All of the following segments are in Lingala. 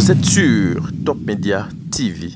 Vous êtes sur Top Media TV.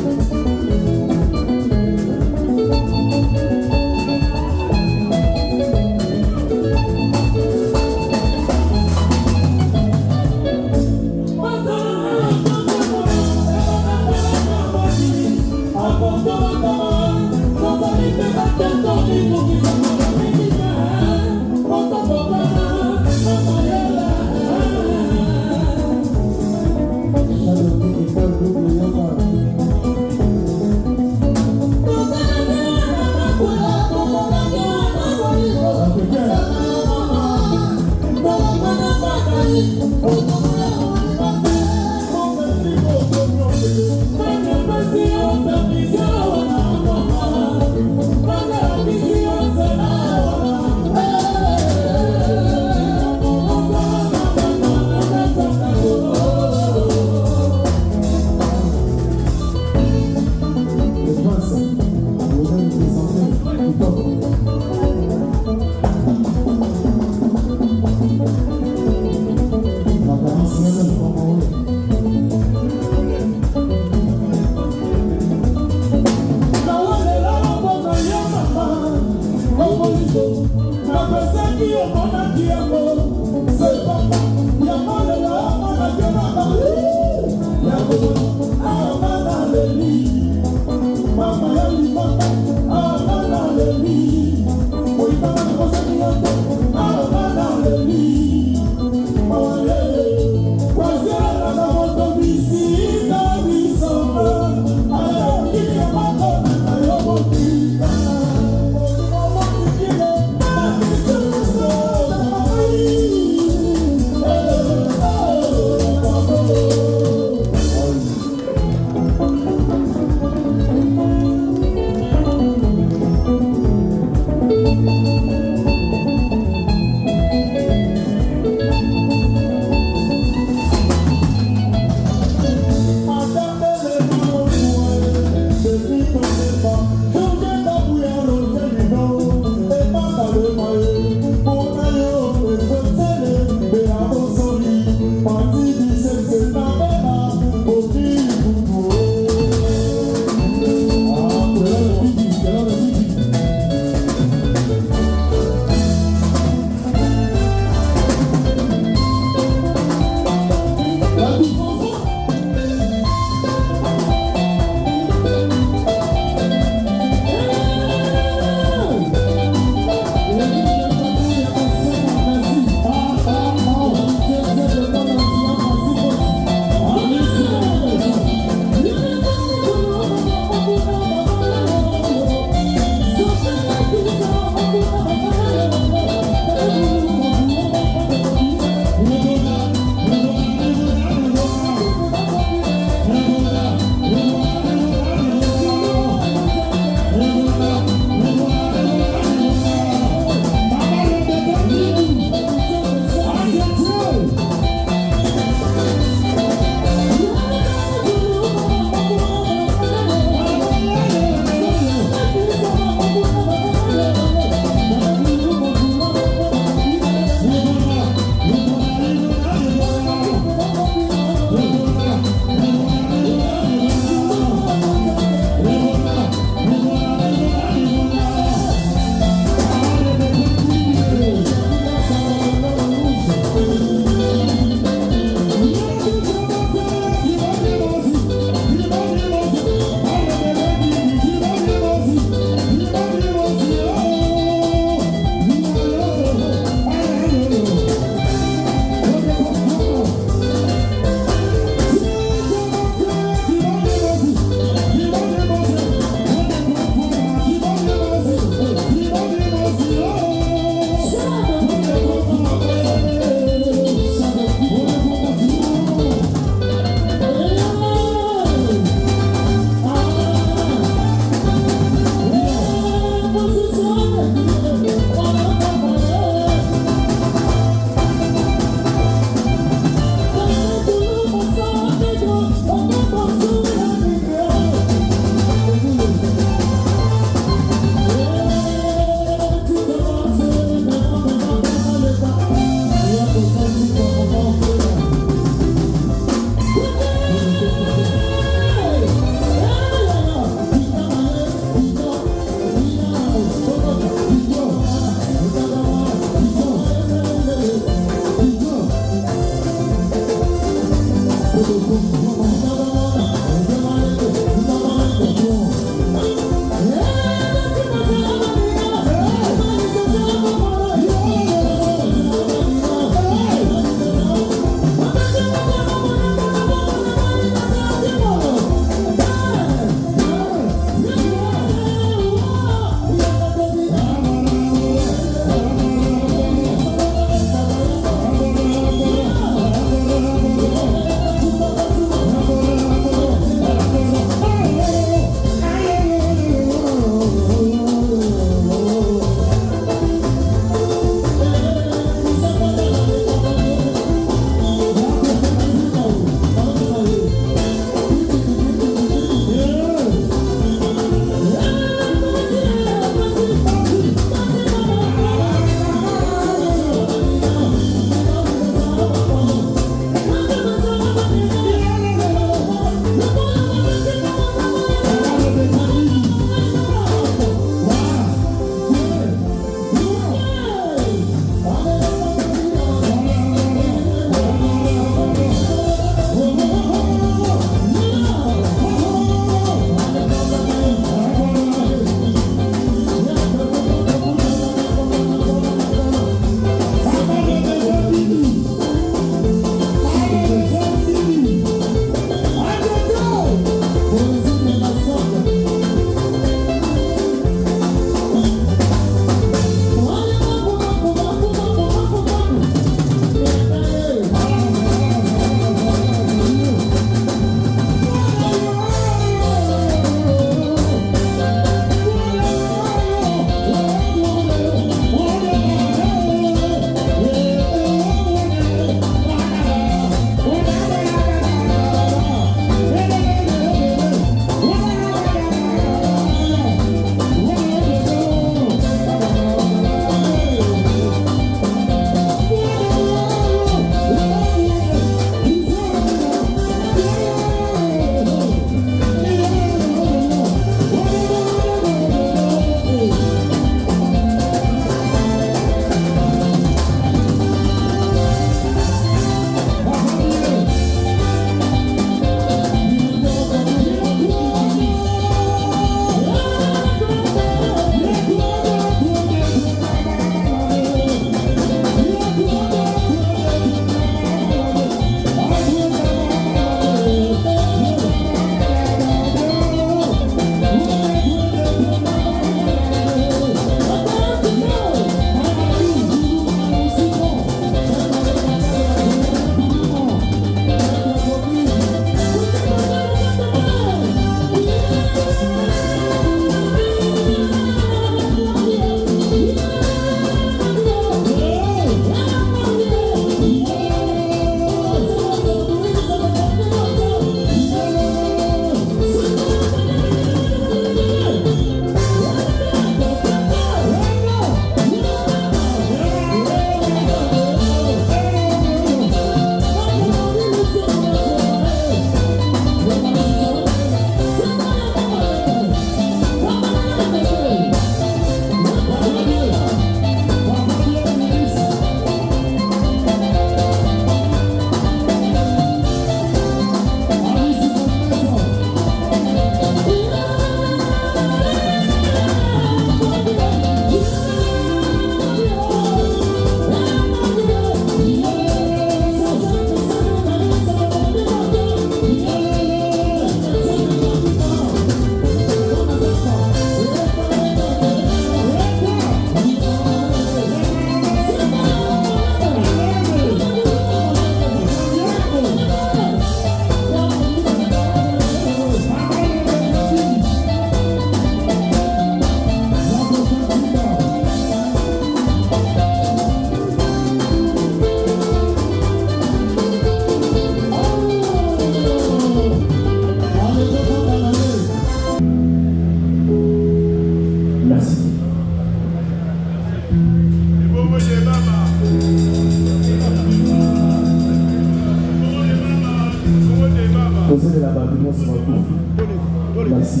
Posez la barbe sur votre bouffe. Merci.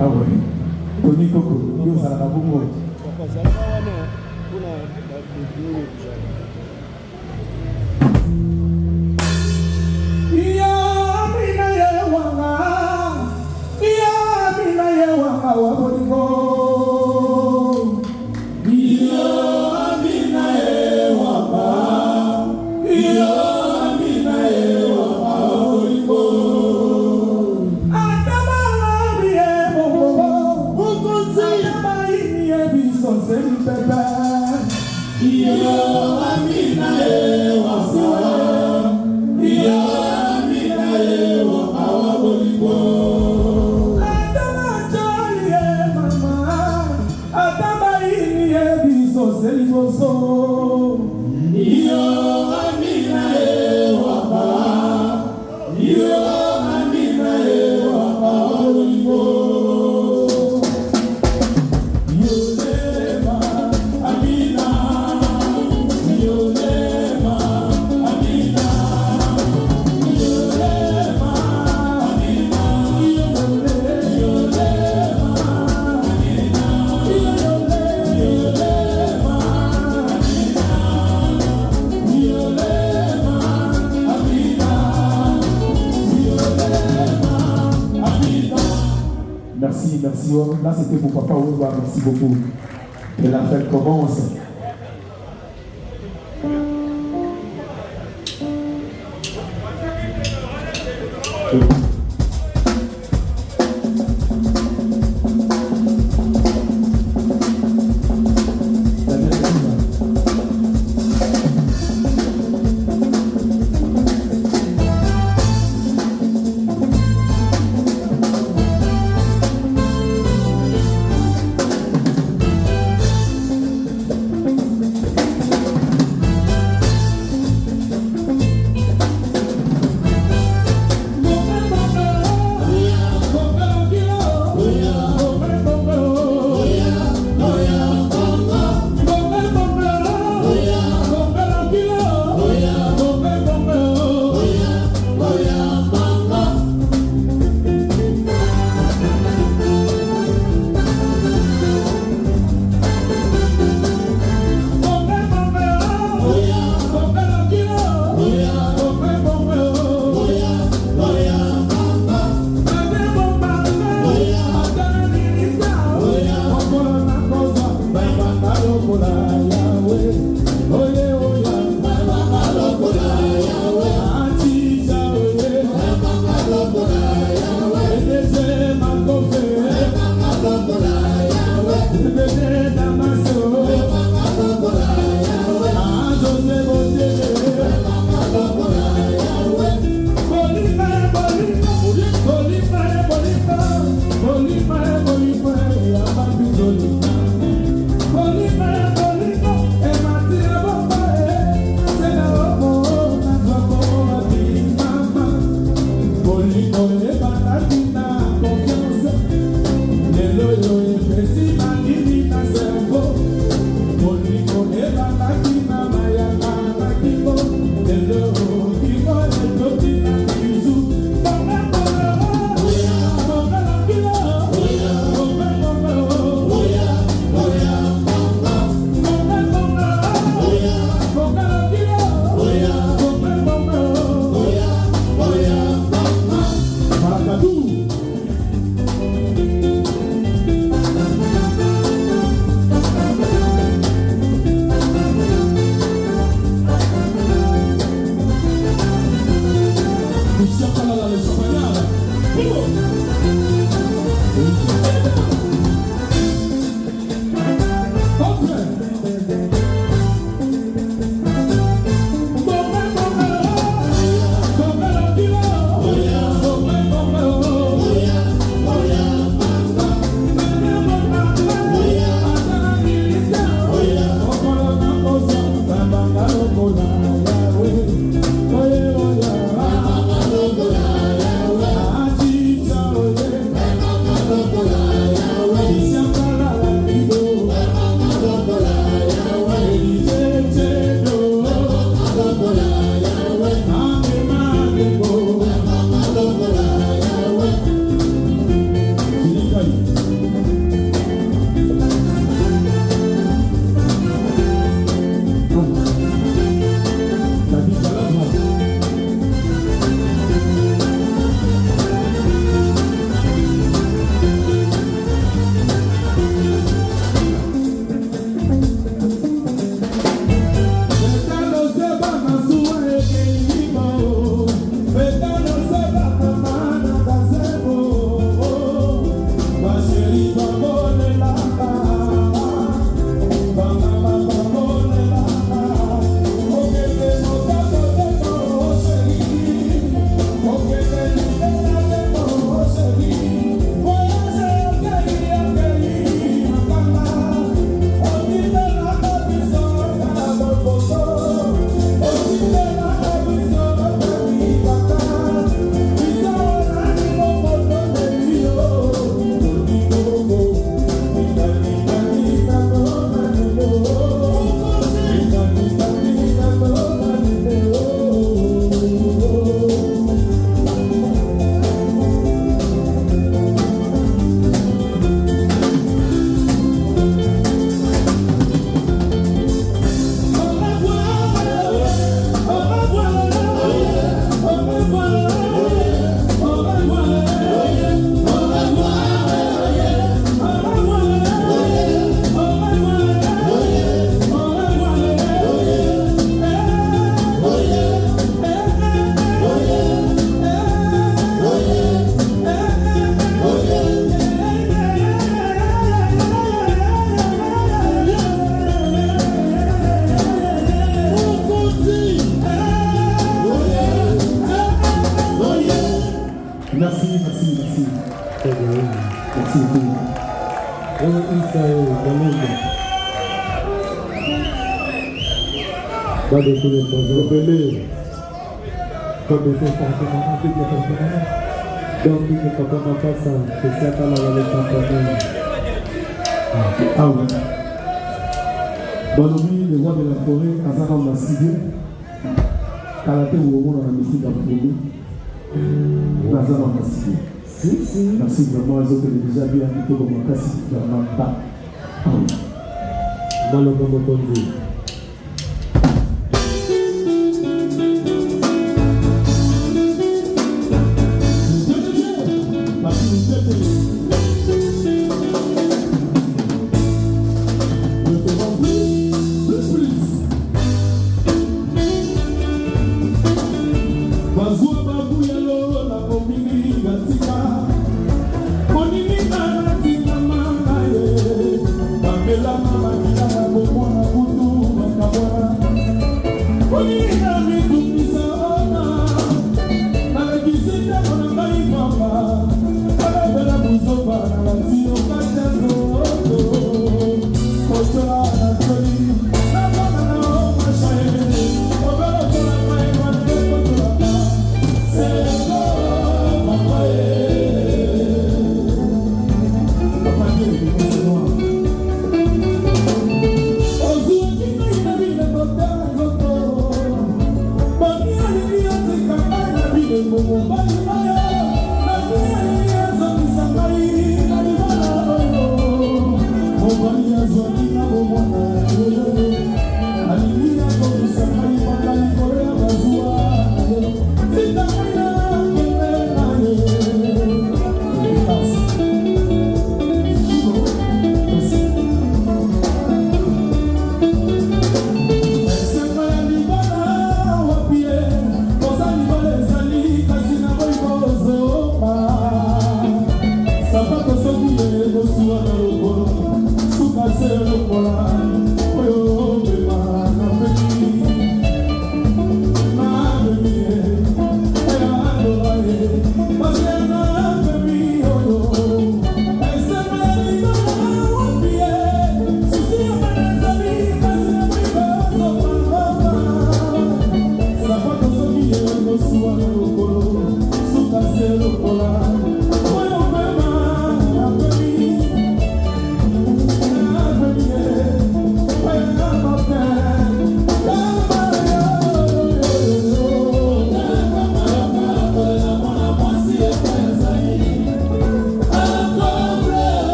Ah oui. Tony Coco, yo ça va beaucoup. Yeah. Merci, merci. Là, c'était pour Papa Ouéba. Merci beaucoup. Et la fête commence. Merci, merci, merci. Très bien. Merci beaucoup. Pas de tous les bonjours belés. Comme il faut forcément un peu de forcément. Donc, il ne faut pas faire ça. C'est ça qu'on a avec un Ah ouais. Balobi, le roi de la forêt, Azara Massigué, Kalaté ou au monde dans la musique d'Afrique, Azara Massigué. Si. Merci vraiment, les autres déjà bien invité comme un cas si vraiment pas. Ah oui. Malheureusement, Mokondi. Oh,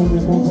Oh,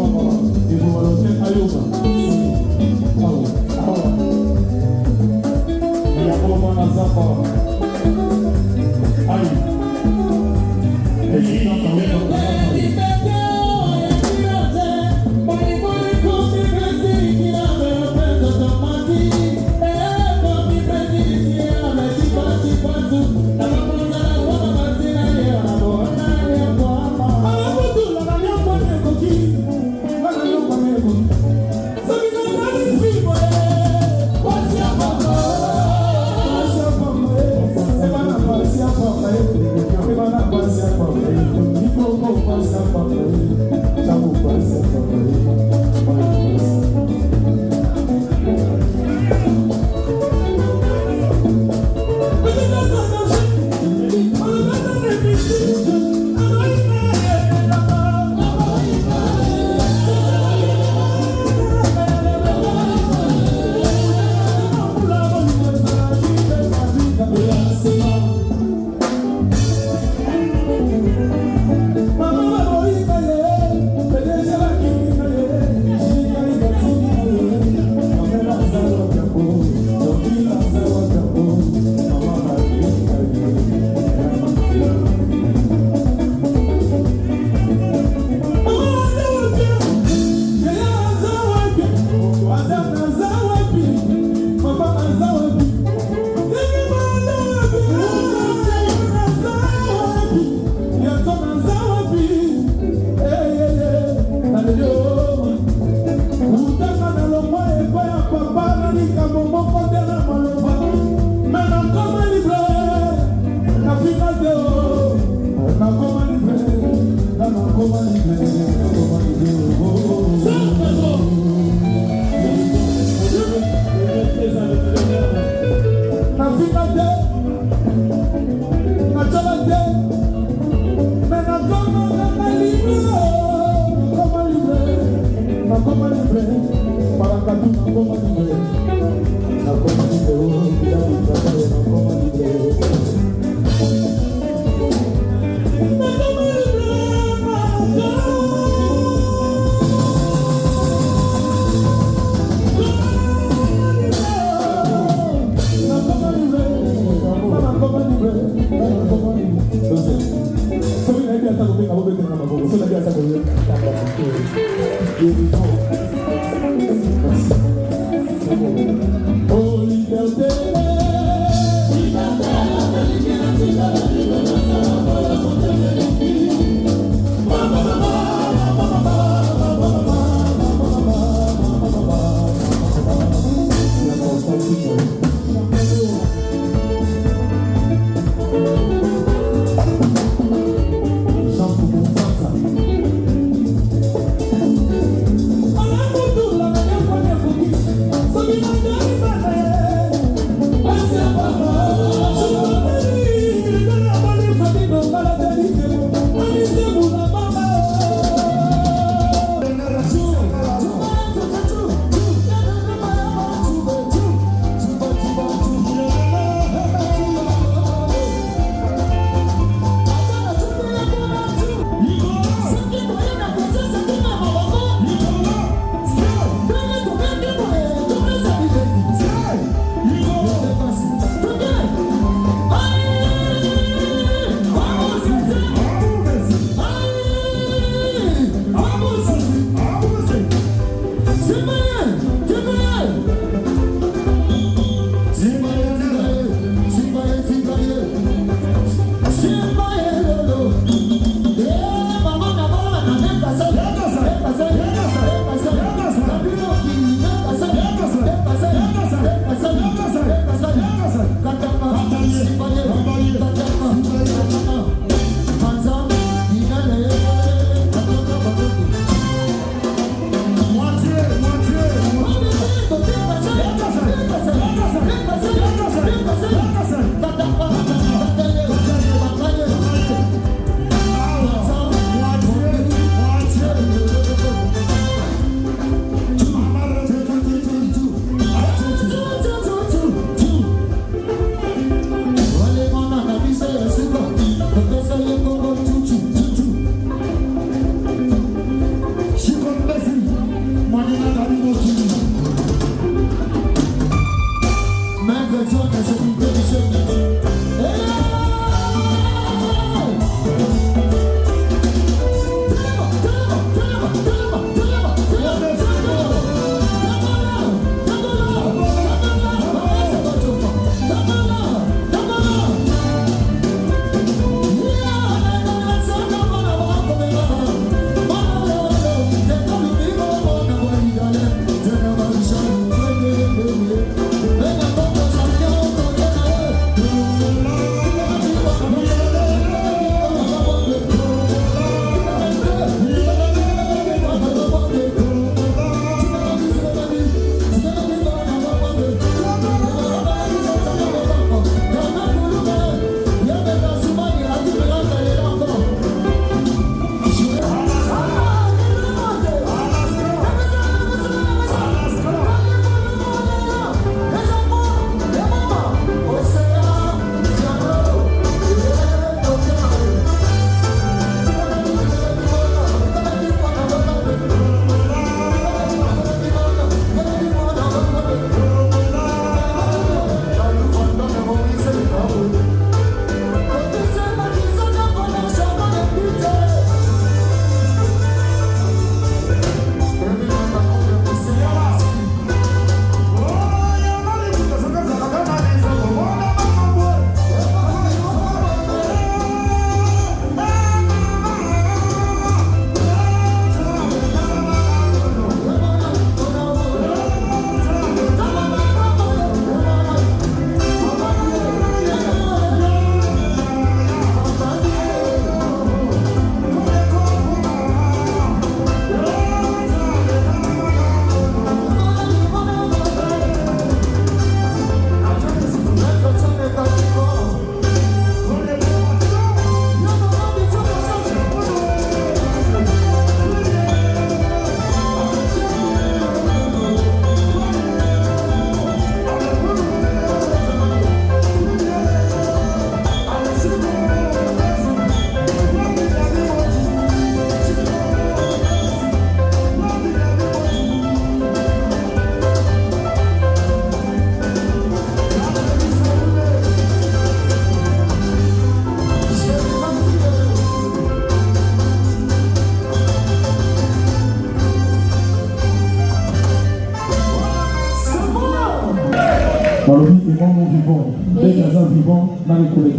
Balobi et non vivant. Dès qu'un vivant, dans les collègues,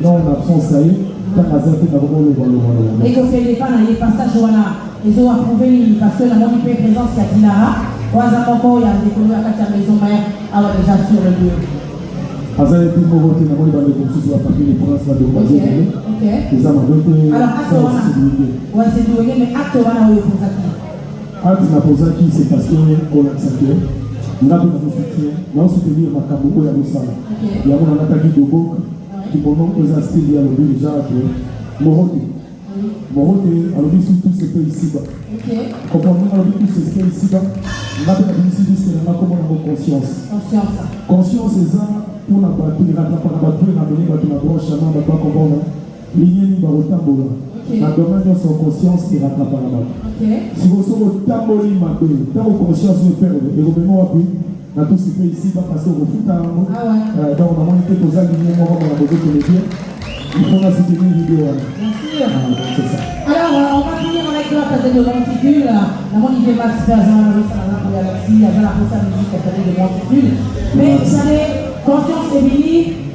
non en absence, ça y est, quand un zéro n'a pas le ballon. Et quand il n'y a pas de passage, ils ont approuvé parce que la mondiale présence à Dinara, au hasard encore, il y a des collègues à la maison mère, alors déjà sur le lieu. Azar est plus mauvais que la mondiale de sur la partie des provinces de Brésil. Ok. Les Amazones. Alors, ouais, c'est doué, mais acte on a eu pour ça. Acte n'a pas qui, c'est parce qu'on a accepté. Nous avons soutien, nous avons soutenu ma Kaboko et Amoussala. Il y a mon attaque de Bok, qui mon nom est inscrit à l'objet déjà à Morote. Morote, à l'objet sur tous ces pays ici-bas. Comprenez à l'objet tous ces pays ici-bas, nous avons la bénéfice de la conscience. Conscience, c'est ça, pour la batterie, la batterie, la donner, la branche, la main, la batterie, la batterie, l'igné, la rotambola. La domaine de son conscience qui rattrape la balle. Si vous êtes au tamboli, tant vos conscience vous perd, et vous venez au appui, dans tout ce qui fait ici, parce que vous foutez un mot, donc on a moins été posé à l'union, on a besoin de le dire. Il faut la soutenir une vidéo. C'est ça. Alors, on va finir avec la tête de monticule. La monticule Max Berzin, la galaxie, la musique à tête de monticule. Mais vous savez, conscience et Billy,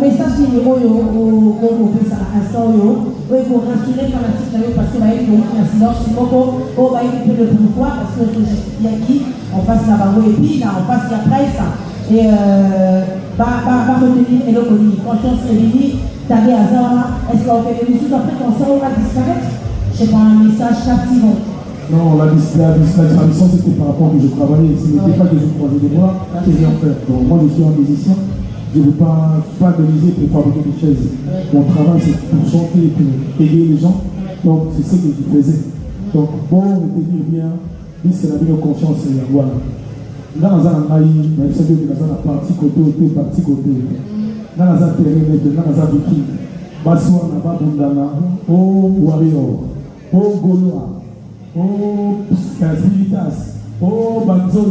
message numéro au instant pour rassurer quand la petite parce que va être un silence on va écouter le pourquoi parce que je suis on passe la barre et puis là on passe la presse et va retenir et le colis conscience et Billy t'as des hasards est-ce qu'on fait des choses après quand ça va disparaître je sais pas un message captivant. Non, la tradition c'était par rapport à que je travaillais, ce n'était pas que je croisais des bras, que j'ai en fait. Donc moi je suis un musicien. Je ne veux pas organiser pour fabriquer des chaises. Mon travail, c'est pour chanter et pour aider les gens. Donc, c'est ce que je faisais. Donc, bon, retenir bien, puisque la vie de conscience, c'est voilà. Dans un maïs, même si on a la partie côté, partie côté. Dans un terrain, dans un viking. Baswana, Babundana, oh warrior, oh Goloa, oh Spiritas, oh Banzoi,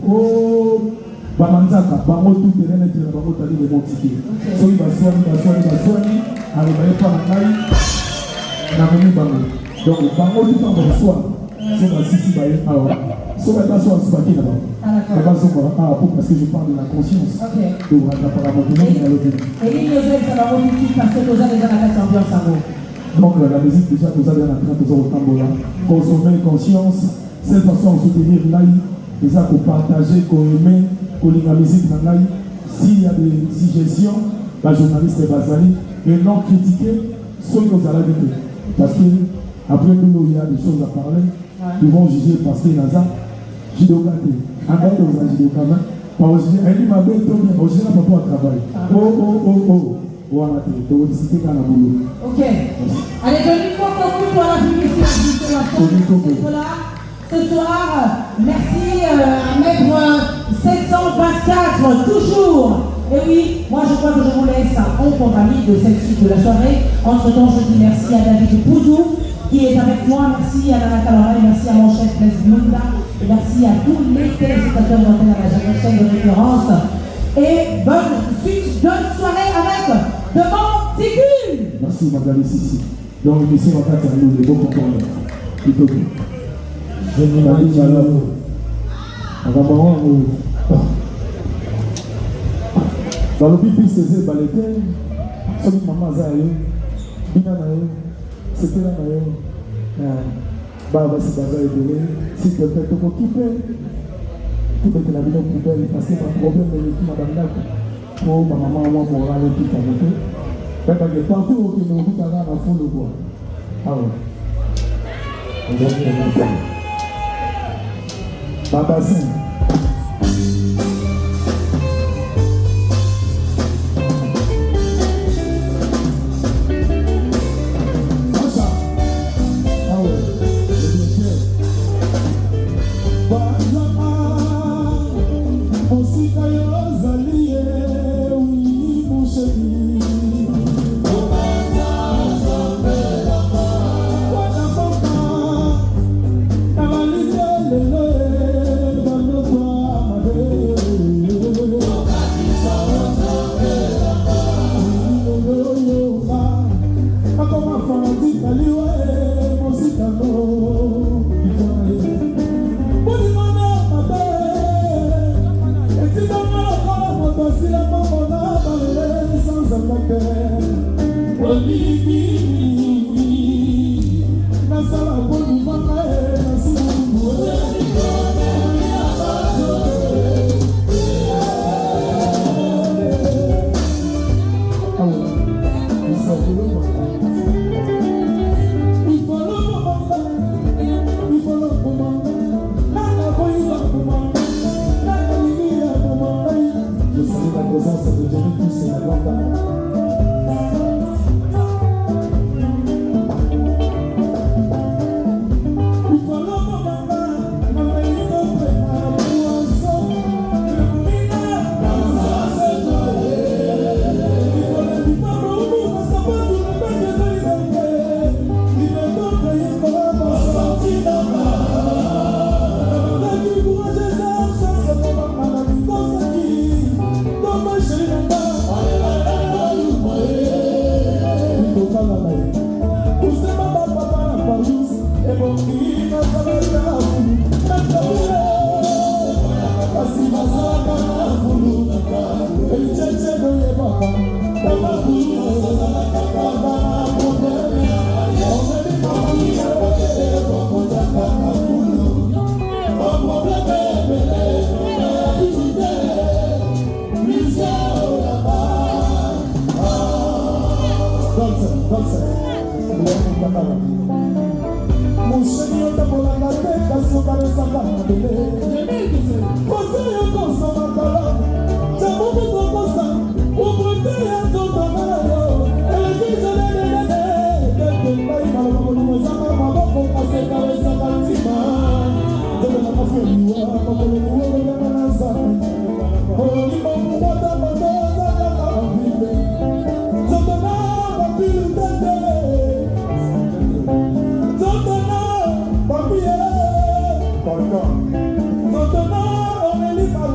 oh bamanzaka bango tout terrain et la bango tali de montiquer soki baswani alobaya mpa na ngai na momi bango donc bango tout en baswani so basisi baye awa so bataswani so bakina bango babazokola awa po parce que je parle de la conscience tokaka motomoni na lobi donc la musique déjà nous a bien en train de consommer conscience cette façon de soutenir ngai déjà pour partager, pour aimer, pour la musique dans l'aïe. S'il y a des suggestions, la journaliste est basali, et non critiquer ceux que vous allez dire. Parce que après nous, il y a des choses à parler, ils vont juger parce qu'il y a ça. Jidokate, encore aux Jidokama, parce que elle m'a bien tourné, au général, pas à travail. Voilà, tu dois décider dans la boulot. Ok. Allez, venez pour la publicité. Ce soir, merci Maître 724, toujours. Et oui, moi je crois que je vous laisse en compagnie de cette suite de la soirée. Entre-temps, je dis merci à David Poudou qui est avec moi. Merci à Nana Kalora, merci à mon chef Les Blunda. Et merci à tous les téléspectateurs de la chaîne de référence. Et bonne suite, bonne soirée avec de Monticule. Merci Madame Sissi. Donc, ici, on va faire des beaux concours. Plutôt bien. Je ne m'ai dit à l'homme. Dans le pipi, c'est balété. Celui que maman a eu, c'était là, bah, c'est bazar et donné. Si tu fais tout occuper, tout est la vie poubelle, parce que mon problème est que madame Dak, pour ma maman, moi, pour aller tout à côté. Mais parce que partout où nous vous avez la foule, quoi. Ah ouais. Babassin. Maintenant, on est libre à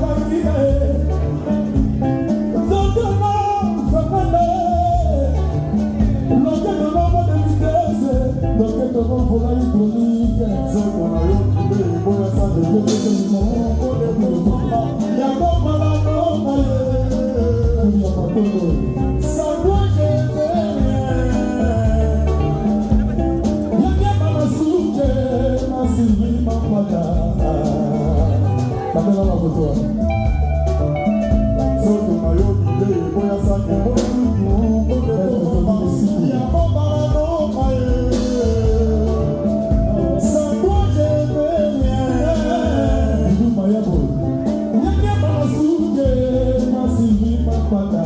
Sans toi je fais rien. Y'a ma soupe, ma Sylvie, ma Pata. T'as la pour toi. Soto mayo bile, boya sake, boya luku, boya luku, y'a mon barano maye. Sans toi je fais rien. Y'a ma soupe, ma Sylvie, ma Pata.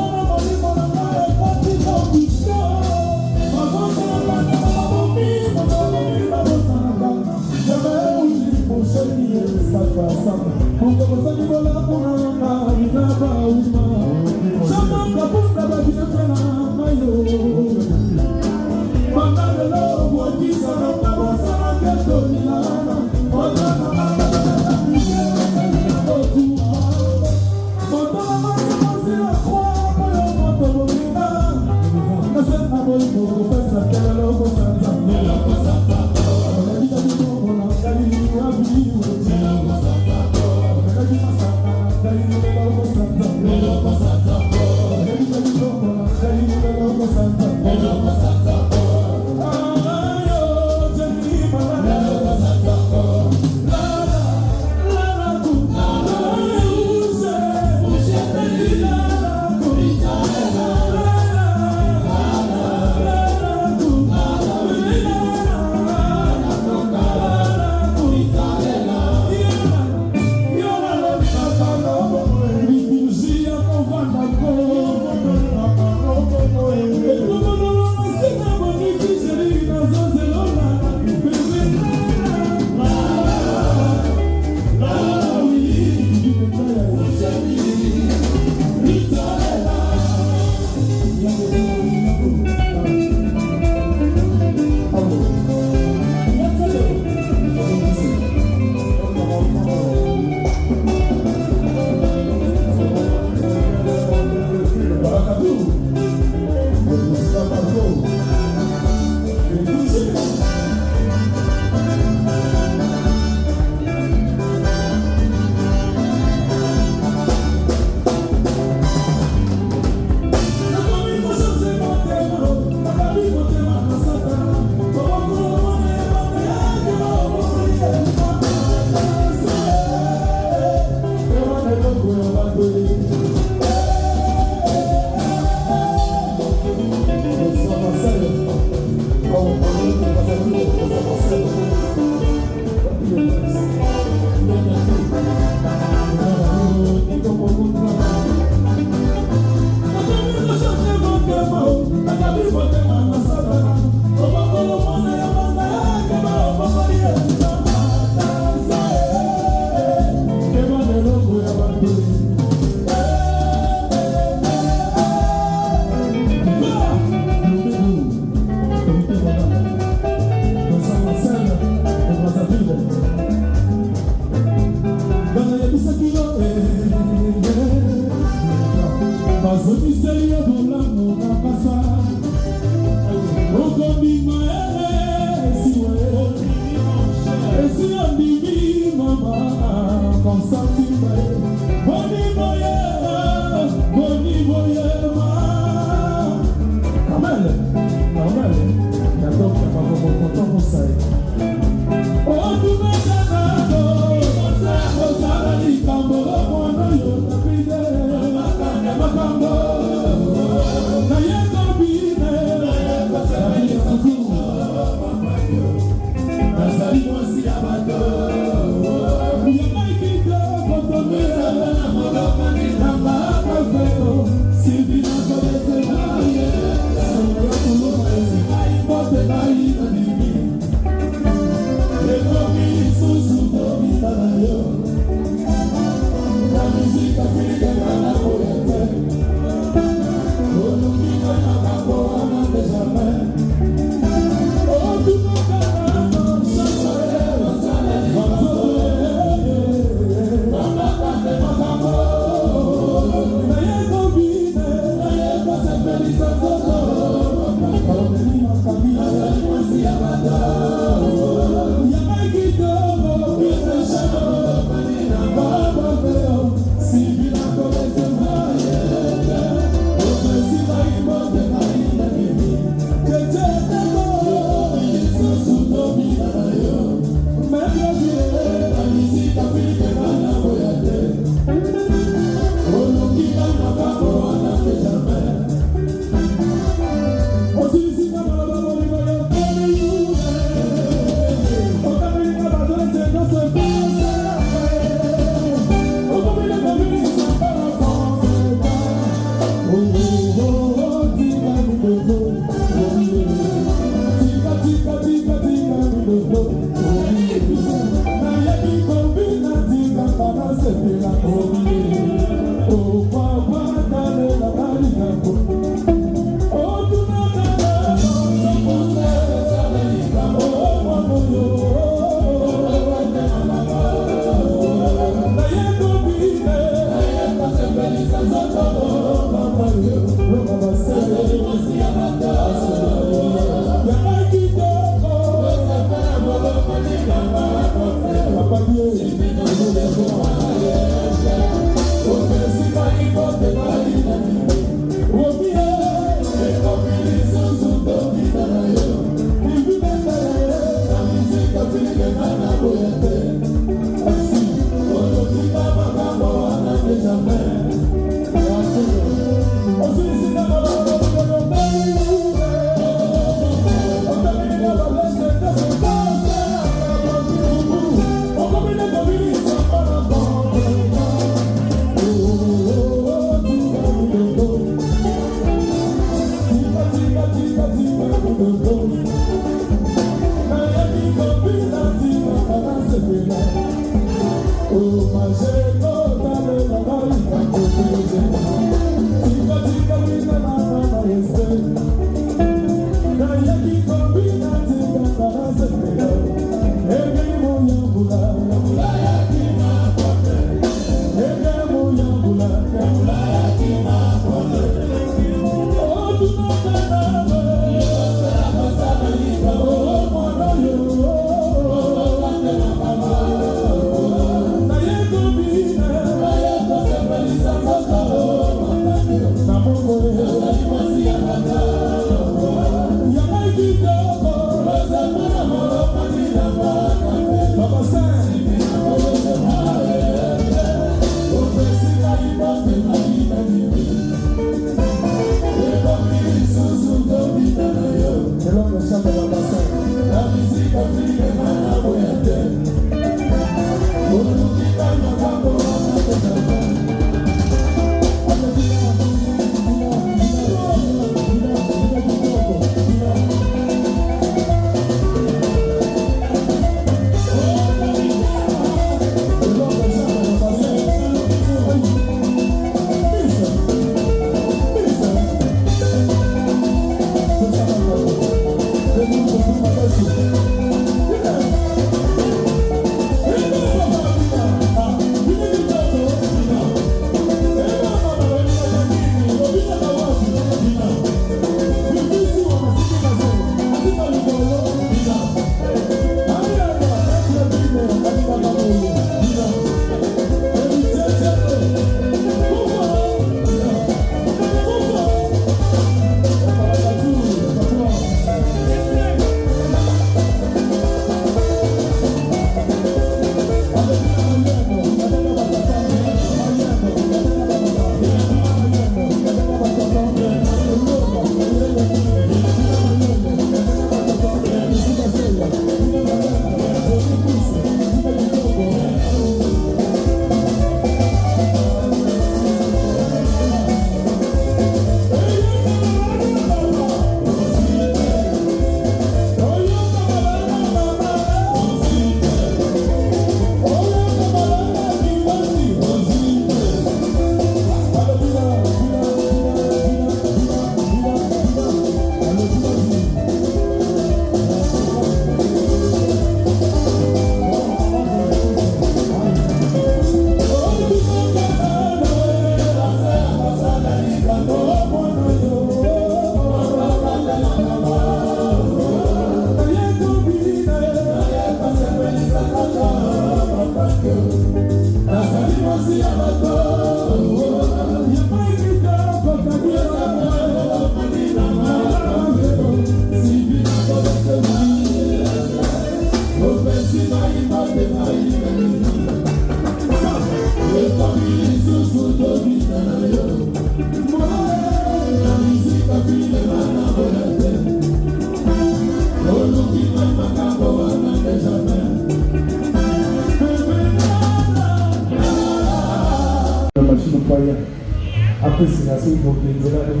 Après, c'est assez pour les élèves.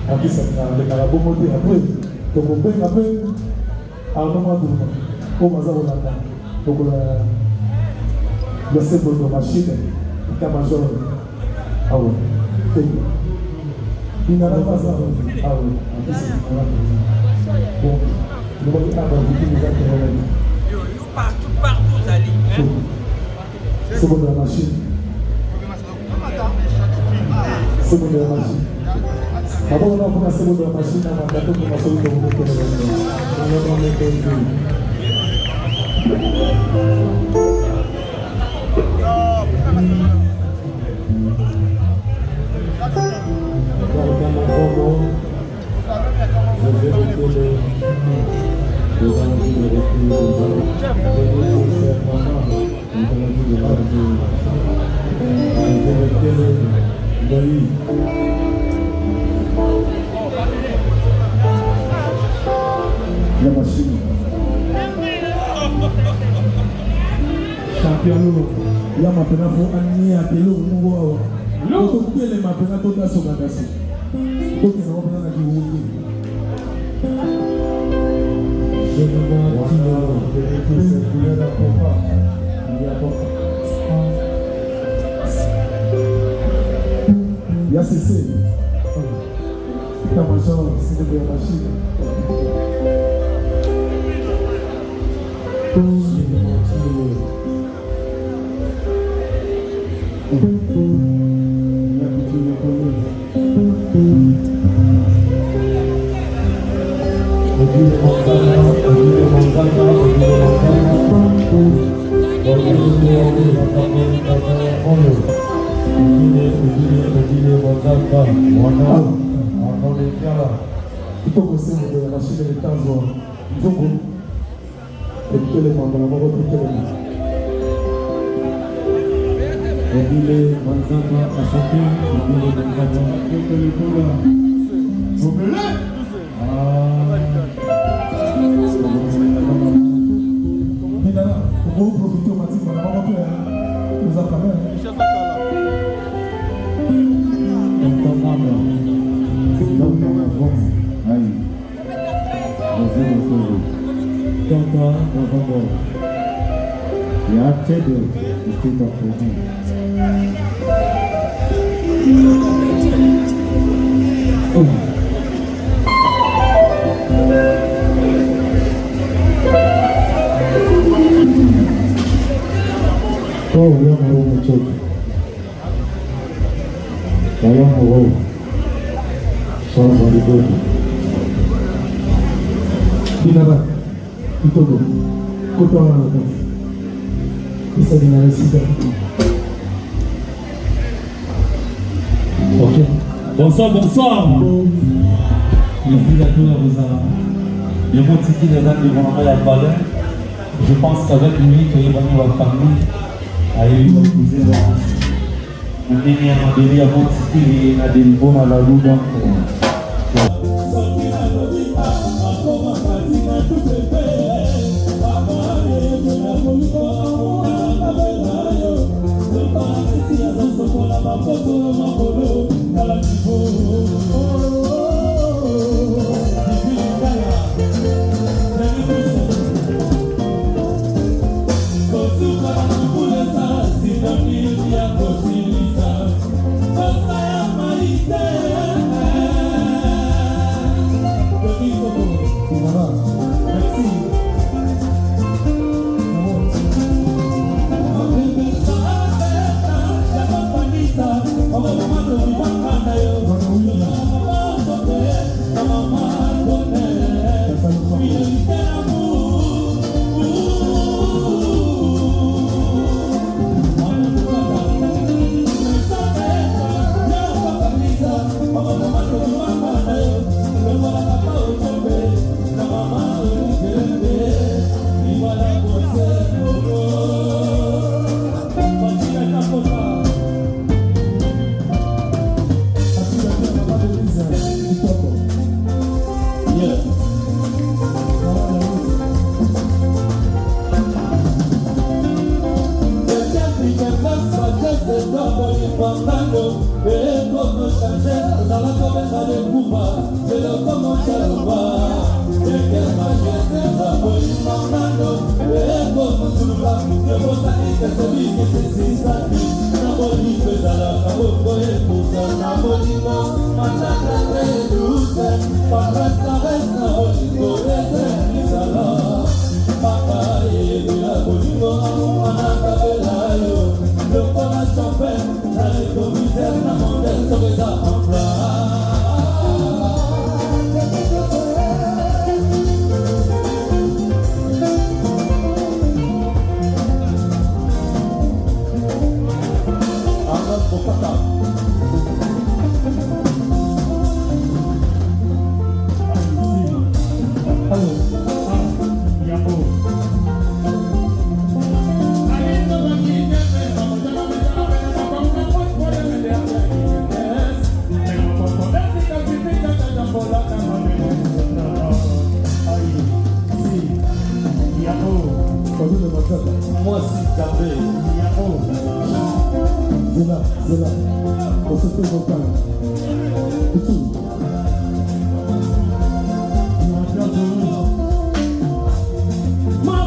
Après, ça a la bonne montée. Après, donc on peut, après, à un moment donné, au Mazar, on attend. Donc, le symbole de machine, le major. Ah ouais. Il n'a pas ça. Ah ouais. Après, c'est bon. Nous allons avoir beaucoup de gens Partout, Zali. C'est bon de la machine. C'est bon de la machine. D'abord, on a commencé de la machine, on a commencé de la la machine. Champion Lolo. Il y a maintenant pour amener à Pélo. Il faut couper les maintenant tout à son bagage. Donc, ils ont besoin de Il y a cessé. État-major, c'est de la machine. Bonsoir, bonsoir. Merci à tous les mots qui les amis vont la valeur. Je pense qu'avec lui, que les amis vont famille, à lui, va épouser Laurence. On est à Mandéli, à Montiki, et à des niveaux dans la roue. Donc, Moi, si Gabé, Zéla, au secteur vocal, et tout. Ma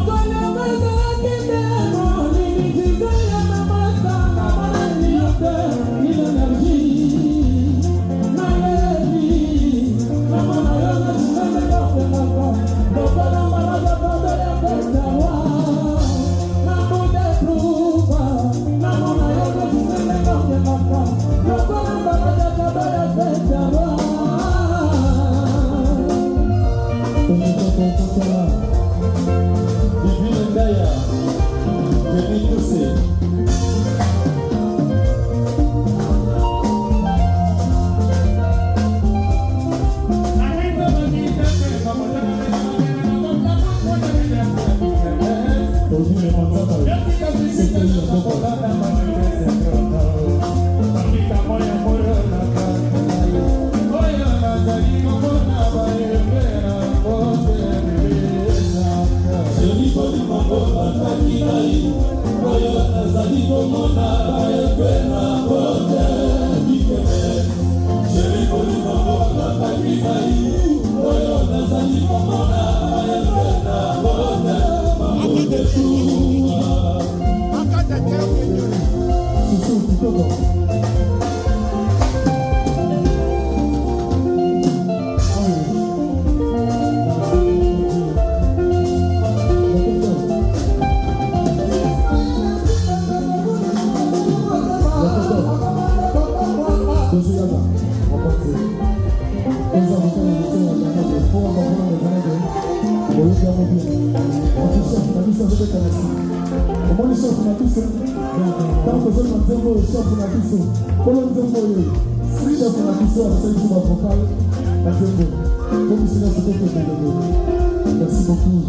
Merci beaucoup.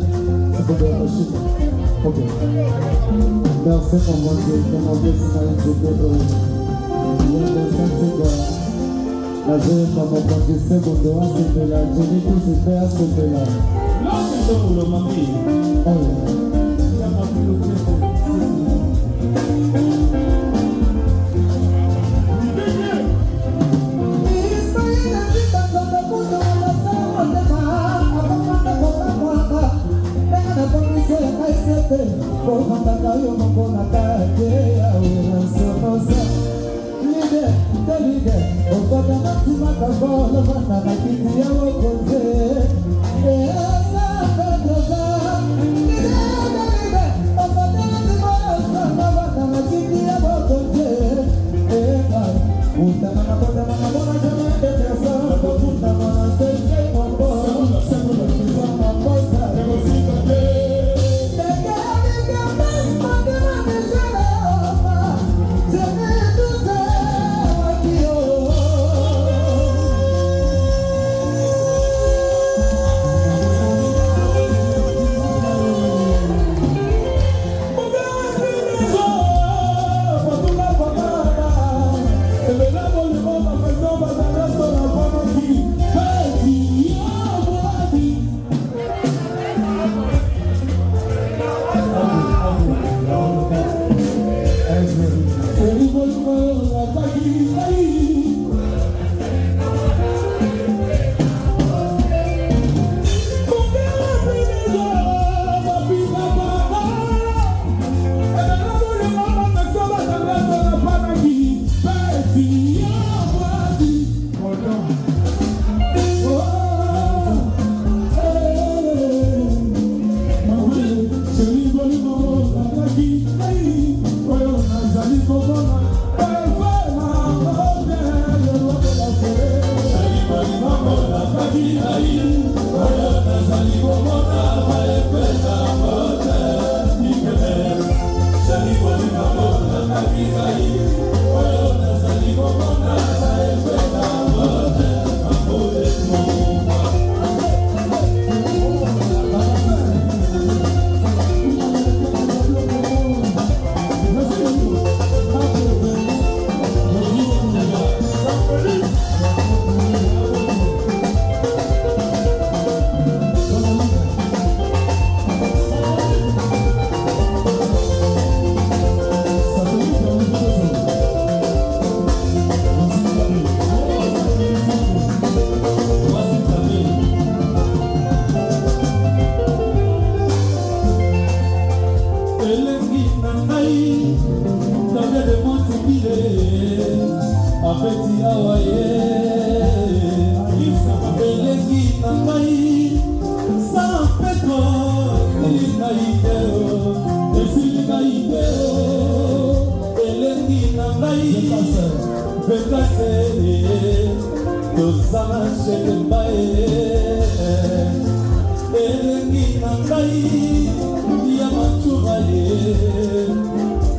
Ok. Merci pour moi.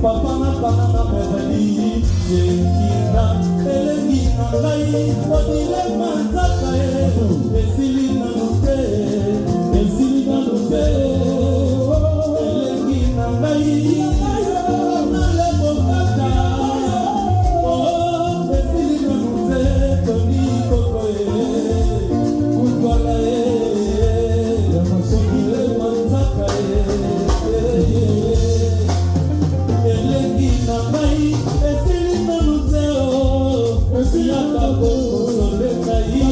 Papa na kana na mebeli Jekina elengi na ngai Odile manzaka esili na nute Esili na nute elengi na ngai Na lebo kata esili na nute Toni koko Kutwala Odile manzaka elengi na ngai esili nanu te esiyaka kokosole ngai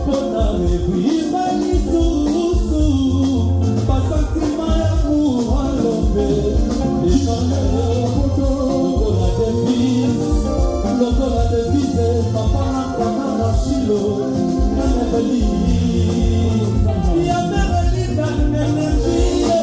mpona ebwiba lisusu basantima ya muhalombe lokola devise papa na kana na shilo na mebeli ya merelinga energie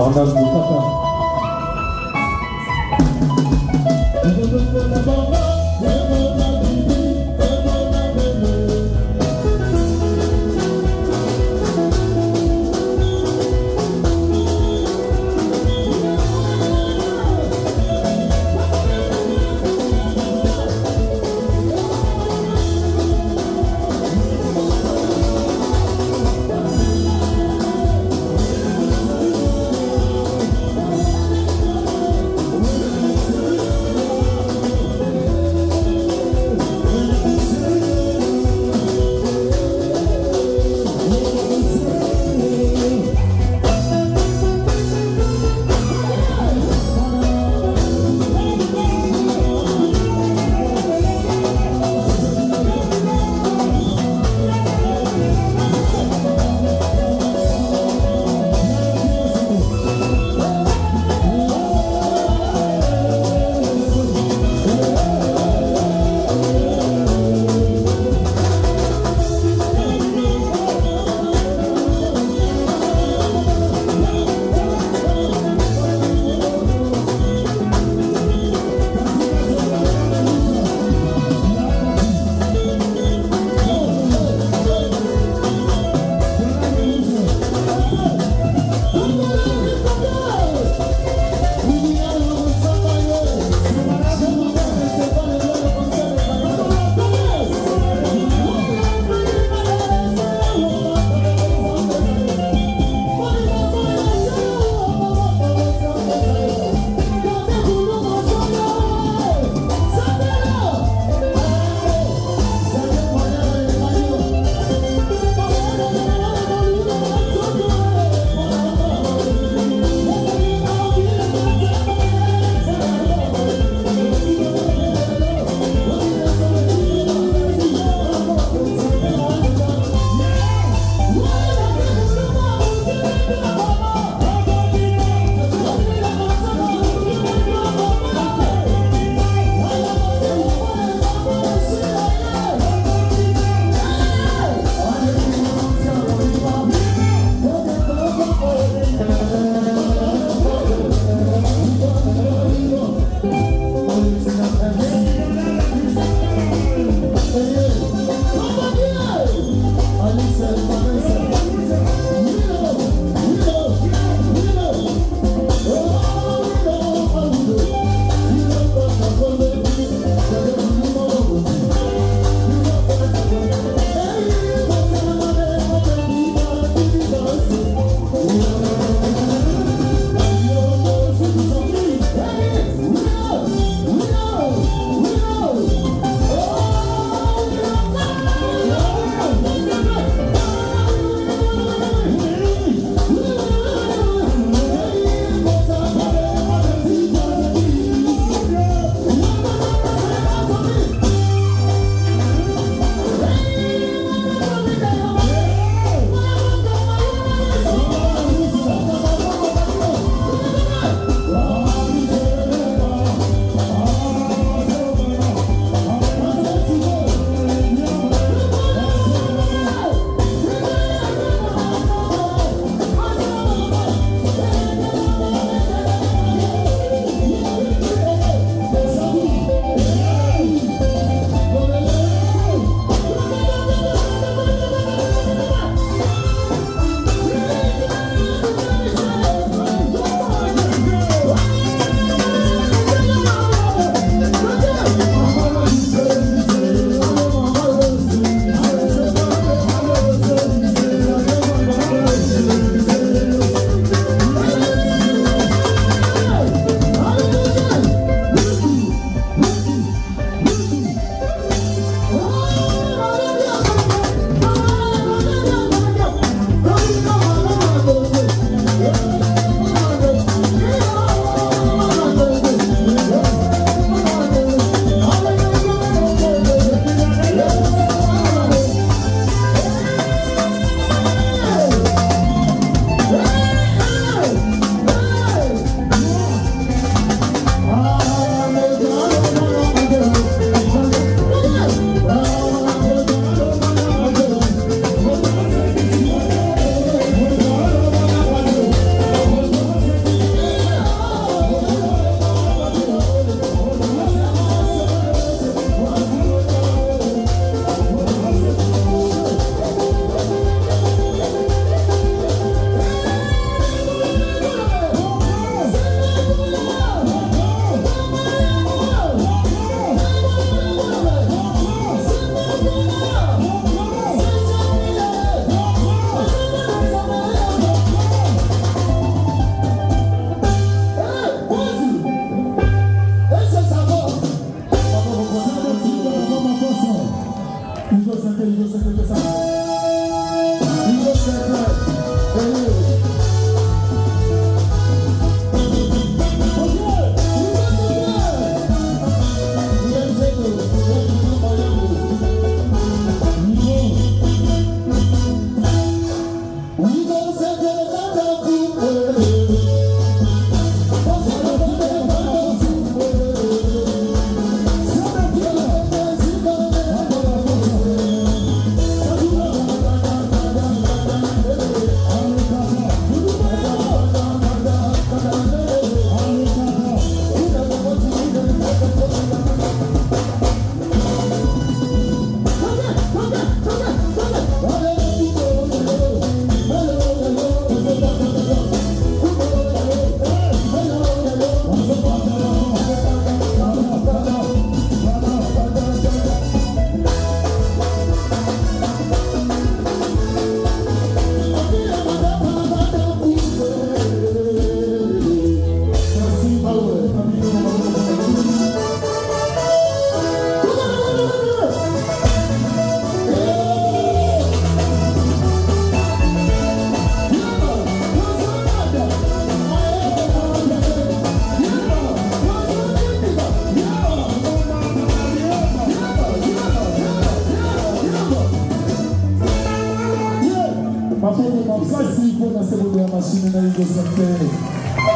Arnaud Boukata.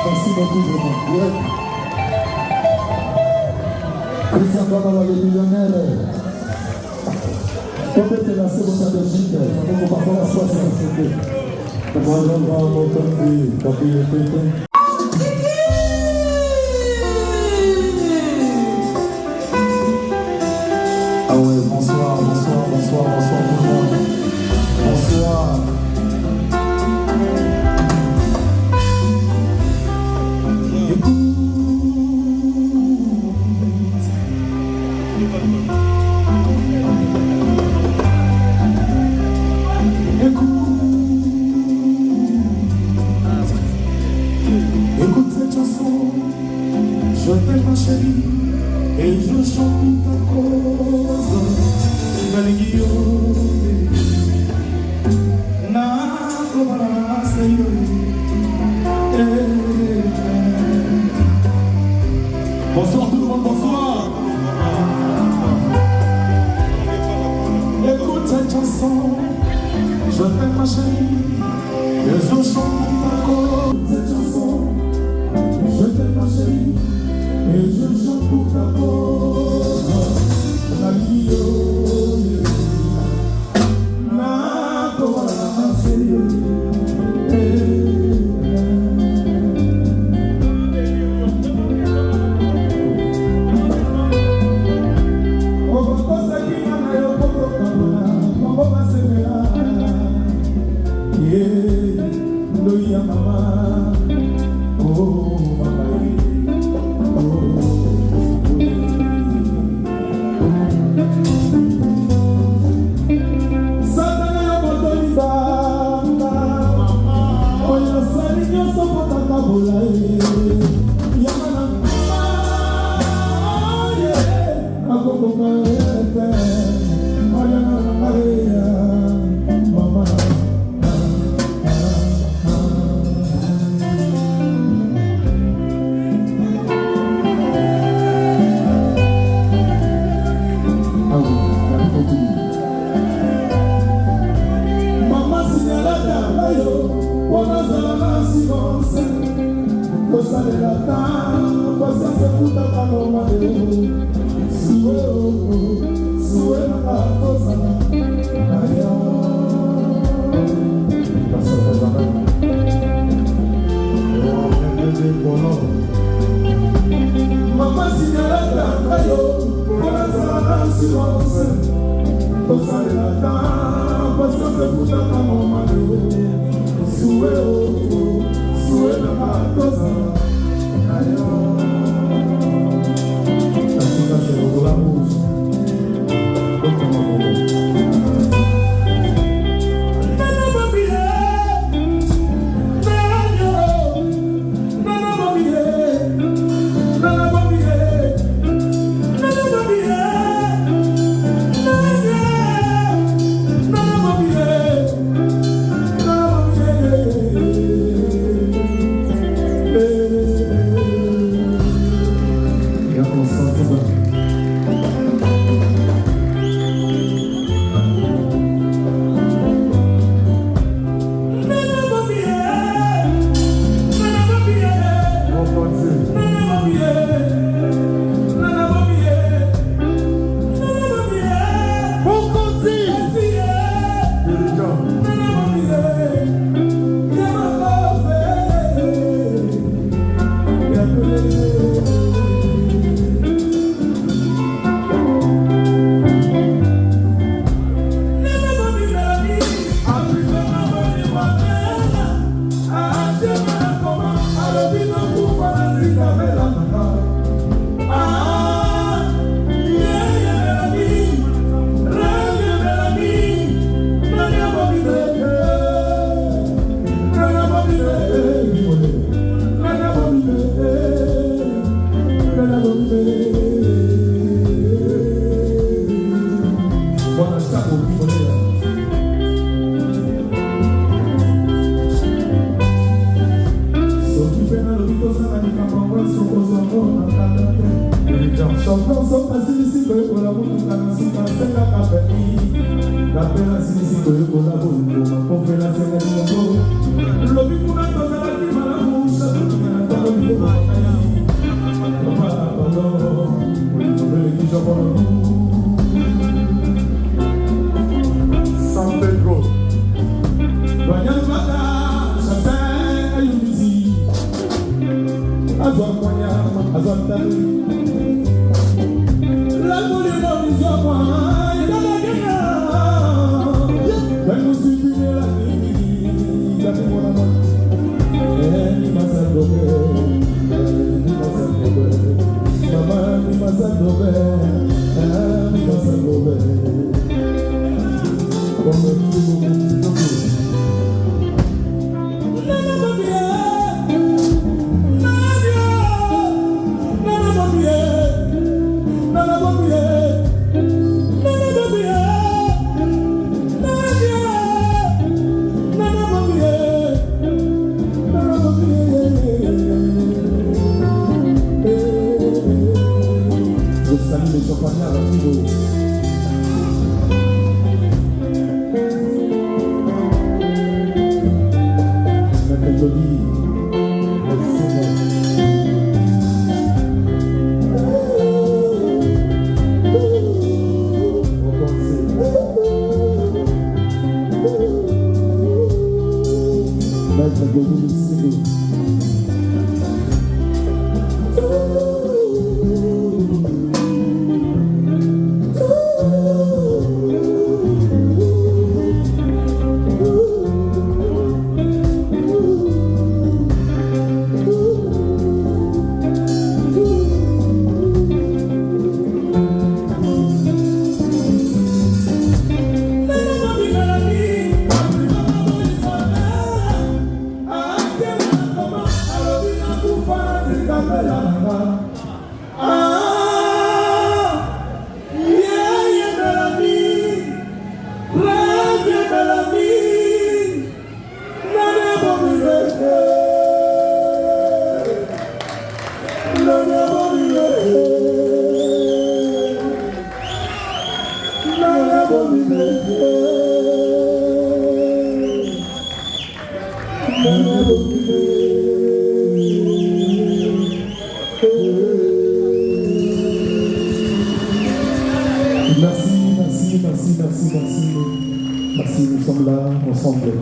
Merci beaucoup, vraiment. Christian Baba, les millionnaires. Peut-être la seconde de Belgique, on va pas la 60. Ah ouais, bonsoir tout le monde. Bonsoir. Écoute cette chanson, je t'aime ma chérie, et je chante ta cause. Naligio, na kobala seyo, bonsoir tout le monde, bonsoir. Écoute cette chanson, je t'aime ma chérie, et je chante ta cause. Cette chanson, je t'aime ma chérie, et je chante pour ta cause. La vie, na kobala seyo. San Pedro. Merci, nous sommes là, ensemble.